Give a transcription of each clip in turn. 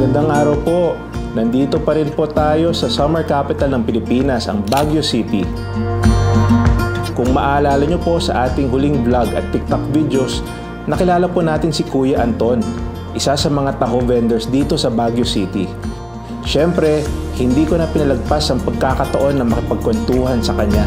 Magandang araw po. Nandito pa rin po tayo sa summer capital ng Pilipinas, ang Baguio City. Kung maalala nyo po sa ating huling vlog at TikTok videos, nakilala po natin si Kuya Anton, isa sa mga taho vendors dito sa Baguio City. Siyempre, hindi ko na pinalagpas ang pagkakataon na makipagkwentuhan sa kanya.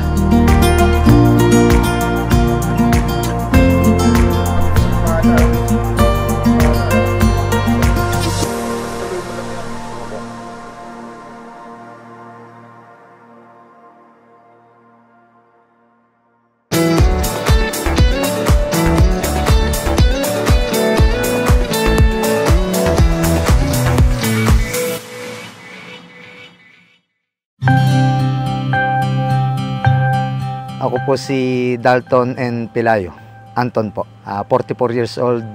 Ako po si Dalton and Pelayo, Anton po. 44 years old.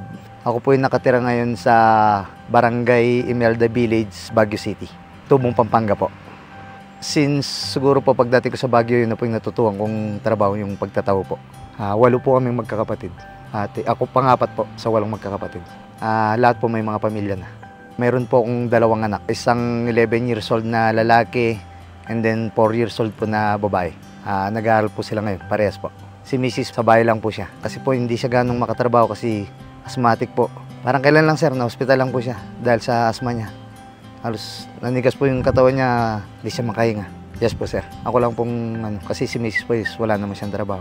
Ako po yung nakatira ngayon sa Barangay Imelda Village, Baguio City. Tubong, Pampanga po. Since siguro po pagdating ko sa Baguio, yun na po yung natutuhan kong trabaho, yung pagtataho po. 8 po kaming magkakapatid. Ako pangapat po sa 8 magkakapatid. Lahat po may mga pamilya na. Meron po akong 2 anak. Isang 11 years old na lalaki and then 4 years old po na babae. Nag-aaral po sila ngayon, parehas po. Si Mrs. sa bahay lang po siya. Kasi po hindi siya ganong makatrabaho kasi asthmatic po. Parang kailan lang sir, na hospital lang po siya dahil sa asthma niya. Halos nanigas po yung katawan niya, hindi siya makahinga. Yes po sir. Ako lang pong kasi si Mrs. po wala naman siyang trabaho.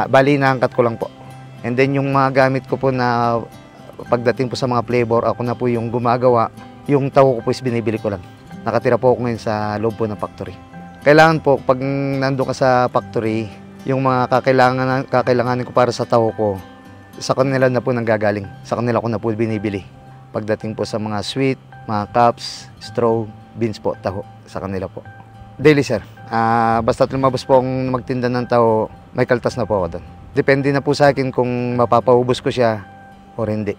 Bali naangkat ko lang po. And then yung mga gamit ko po na pagdating po sa mga flavor, ako na po yung gumagawa. Yung taho ko po binibili ko lang. Nakatira po ako ngayon sa loob po ng factory. Kailangan po, pag nandun ka sa factory, yung mga kakailanganin ko para sa taho ko, sa kanila na po nanggagaling. Sa kanila ko na po binibili. Pagdating po sa mga sweet, mga cups, straw, beans po, taho, sa kanila po. Daily sir, basta lumabas po akong magtinda ng taho, may kaltas na po ako doon. Depende na po sa akin kung mapapaubos ko siya o hindi.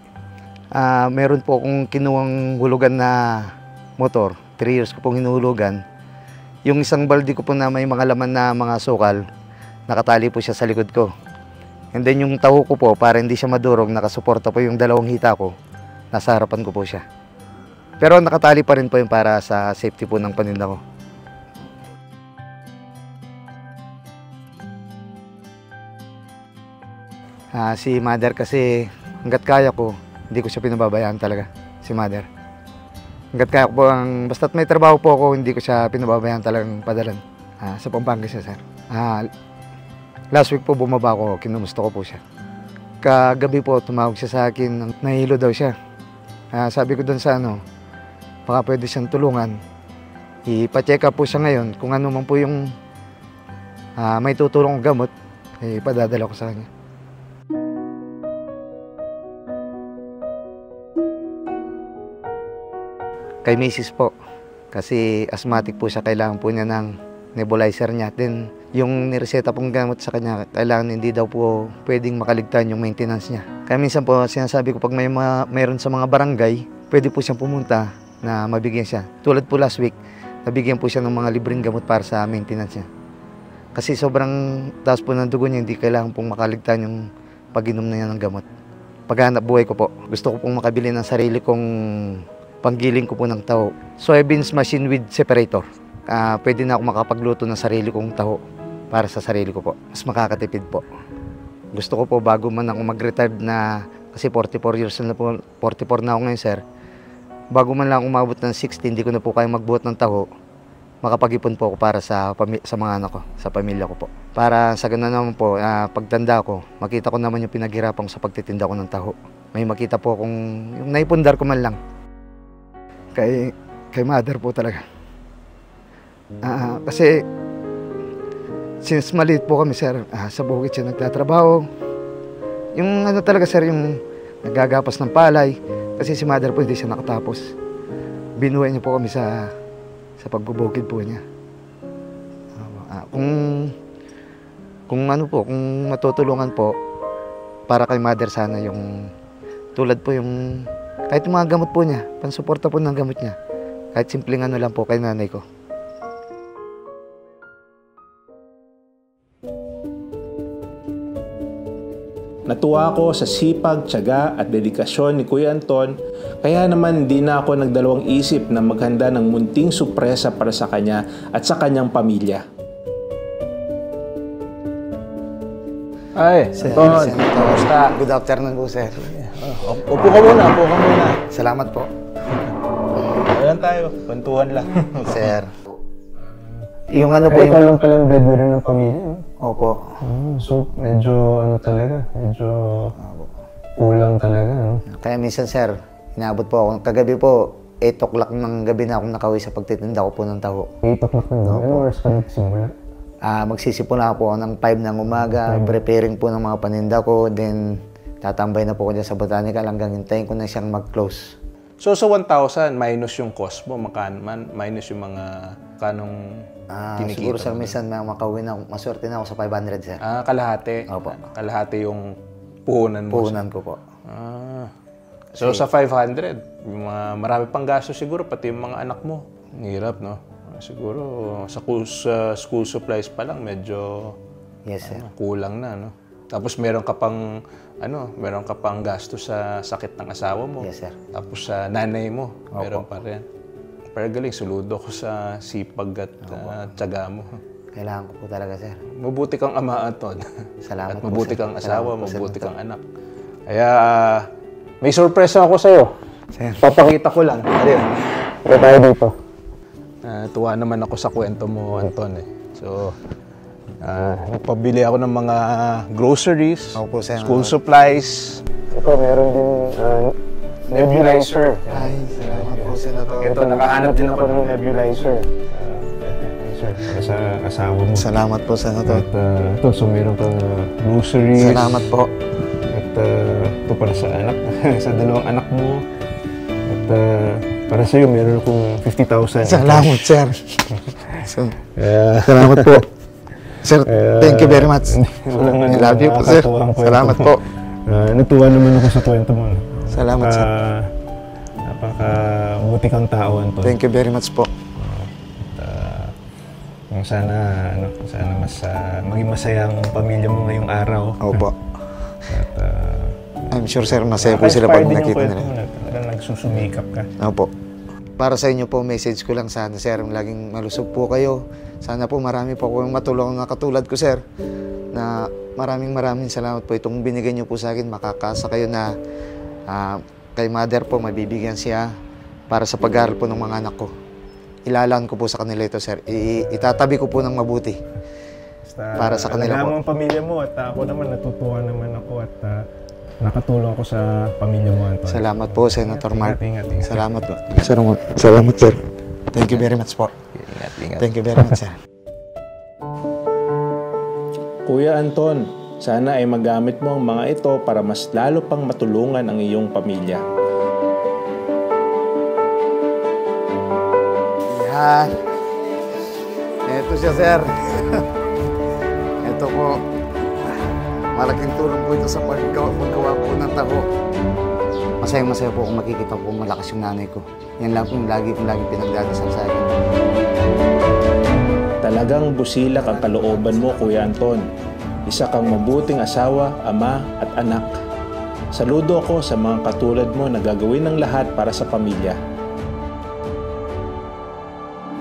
Meron po akong kinuwang hulugan na motor. 3 years ko pong hinuhulugan. Yung isang balde ko po na may mga laman na mga sukal, nakatali po siya sa likod ko. And then yung taho ko po, para hindi siya madurog, nakasuporta po yung 2 hita ko. Nasa harapan ko po siya. Pero nakatali pa rin po yung para sa safety po ng paninda ko. Si mother kasi, hanggat kaya ko, hindi ko siya pinababayaan talaga, si mother. Hanggat kaya ko po, basta't may trabaho po ako, hindi ko siya pinababayaan talagang padalan. Sa Pampanga siya, sir. Last week po bumaba ako, kinumusta ko po siya. Kagabi po, tumawag siya sa akin, nahihilo daw siya. Sabi ko doon sa baka pwede siyang tulungan. Ipa-check up po siya ngayon, kung ano man po yung may tutulong kong gamot, ipadadala ko sa kanya. Kay Mrs. po, kasi asthmatic po siya, kailangan po niya ng nebulizer niya. Then, yung nireseta pong gamot sa kanya, kailangan hindi daw po pwedeng makaligtan yung maintenance niya. Kaya minsan po, sinasabi ko, pag mayroon sa mga barangay, pwede po siyang pumunta na mabigyan siya. Tulad po last week, nabigyan po siya ng mga libreng gamot para sa maintenance niya. Kasi sobrang taas po ng dugo niya, hindi kailangan pong makaligtan yung pag-inom na niya ng gamot. Paghanap buhay ko po, gusto ko pong makabili ng sarili kong panggiling ko po ng taho. Soybeans machine with separator. Pwede na ako makapagluto ng sarili kong taho para sa sarili ko po. Mas makakatipid po. Gusto ko po bago man ako mag-retire na, kasi 44 years na po, 44 na ako ngayon sir. Bago man lang umabot ng 60, hindi ko na po kaya magbuhat ng taho, makapag-ipon po ako para sa mga anak ko, sa pamilya ko po. Para sa ganun naman po, pagtanda ko, makita ko naman yung pinaghirapan ko sa pagtitinda ko ng taho. May makita po akong, yung naipundar ko man lang. Kay mother po talaga. Kasi since maliit po kami sir, sa bukid siya nagtatrabaho. Yung talaga sir, yung naggagapas ng palay. Kasi si mother po hindi siya nakatapos. Binuhay niya po kami sa pagbubukid po niya. Kung matutulungan po, para kay mother sana yung tulad po yung kahit yung mga gamot po niya, pansuporta po ng gamot niya. Kahit simpleng lang po kay nanay ko. Natuwa ako sa sipag, tiyaga at dedikasyon ni Kuya Anton, kaya naman di na ako nagdalawang isip na maghanda ng munting sorpresa para sa kanya at sa kanyang pamilya. Ay, Anton, kamusta? Good afternoon po, sir. Upo ka muna, upo ka muna. Salamat po. Ayan tayo, kwentuhan lang. Sir. Yung ano po Ikaw lang palang breadwinner ng pamilya, no? Opo. So, medyo ano talaga, medyo kulang talaga, no? Kaya minsan, sir, inaabot po ako. Kagabi po, 8 o'clock ng gabi na akong nakauwi sa pagtitinda ko po ng taho. 8 o'clock ng gabi, anong oras ka nagsimula? Magsisipon ako ng 5 ng umaga, preparing po ng mga paninda ko, then tatambay na po ko dyan sa botanical hanggang hintayin ko na siyang mag-close. So sa 1,000 minus yung cost mo, minus yung mga kanong kinikita Siguro, sir, mo. minsan makauwi na, maswerte na ako sa 500, sir. Kalahati. Opo. Kalahati yung puhunan mo. Puhunan ko po. So sa 500, yung marami pang gasto siguro, pati yung mga anak mo. Ang hirap, no? Siguro sa school supplies pa lang medyo Yes, sir. kulang na, no? Tapos meron ka pang gasto sa sakit ng asawa mo. Yes, sir. Tapos sa nanay mo, meron pa rin. Pero galing, saludo ko sa sipag at tiyaga mo. Kailangan ko po talaga, sir. Mabuti kang ama, Anton. Salamat at po, mabuti sir. kang asawa, Salamat po, sir, mabuti Anton. kang anak. Kaya may sorpresa ako sa'yo. Sir. Papakita ko lang. Ayun. Kaya tayo dito. Tuwa naman ako sa kwento mo, Anton. So, nagpabili ako ng mga groceries, Opo, sir. school supplies. Ito, meron din nebulizer. Ay, salamat po, Senator. Ito, nakahanap din ako ng nebulizer. Para sa asawa mo. Salamat po, Senator. At ito, so meron kang groceries. Salamat po. At ito para sa anak, sa dalawang anak mo. At para sa iyo, meron akong 50,000. Salamat, sir. Kaya, Salamat po. Sir, thank you very much. walang I love you po, sir. nakakatuwang kwento. Salamat po. Natuwa naman ako sa kwento mo. Salamat, sir. Napakabuti kang tao, Anton. Thank you very much po. Kung sana, mas maging masaya ang pamilya mo ngayong araw. Opo. At I'm sure, sir, masaya po sila pag nakita nila. Talagang nagsusumikap ka. Opo. Para sa inyo po, message ko lang sana, sir, laging malusog po kayo. Sana po marami po akong matulungan na katulad ko, sir. Na maraming salamat po. Itong binigay niyo po sa akin, makakasa kayo na kay mother po, mabibigyan siya para sa pag-aaral po ng mga anak ko. Ilalaan ko po sa kanila ito, sir. Itatabi ko po ng mabuti. Para sa kanila po. Alam ang pamilya mo at ako naman, natutuwa naman ako at nakatulong ako sa pamilya mo, Anton. Salamat po, Senator Mark. Ingat. Salamat po. Salamat, sir. Thank you very much po. Ingat. Thank you very much, sir. Kuya Anton, sana ay magamit mo ang mga ito para mas lalo pang matulungan ang iyong pamilya. Yan. Ito siya, sir. Ito po. Malaking tulong po ito sa paggawa po ng taho. Masaya po kung makikita po malakas yung nanay ko. Yan lang po yung lagi pinagdadasal sa akin. Talagang busilak ang kalooban mo, Kuya Anton. Isa kang mabuting asawa, ama at anak. Saludo ako sa mga katulad mo na gagawin ng lahat para sa pamilya.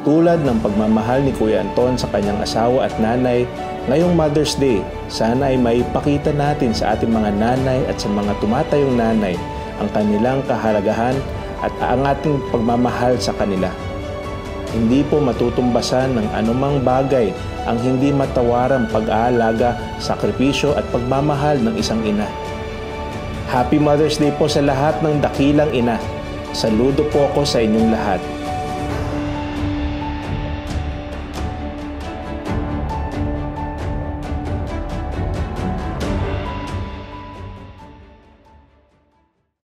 Tulad ng pagmamahal ni Kuya Anton sa kanyang asawa at nanay, ngayong Mother's Day, sana ay maipakita natin sa ating mga nanay at sa mga tumatayong nanay ang kanilang kahalagahan at ang ating pagmamahal sa kanila. Hindi po matutumbasan ng anumang bagay ang hindi matawarang pag-aalaga, sakripisyo at pagmamahal ng isang ina. Happy Mother's Day po sa lahat ng dakilang ina. Saludo po ako sa inyong lahat.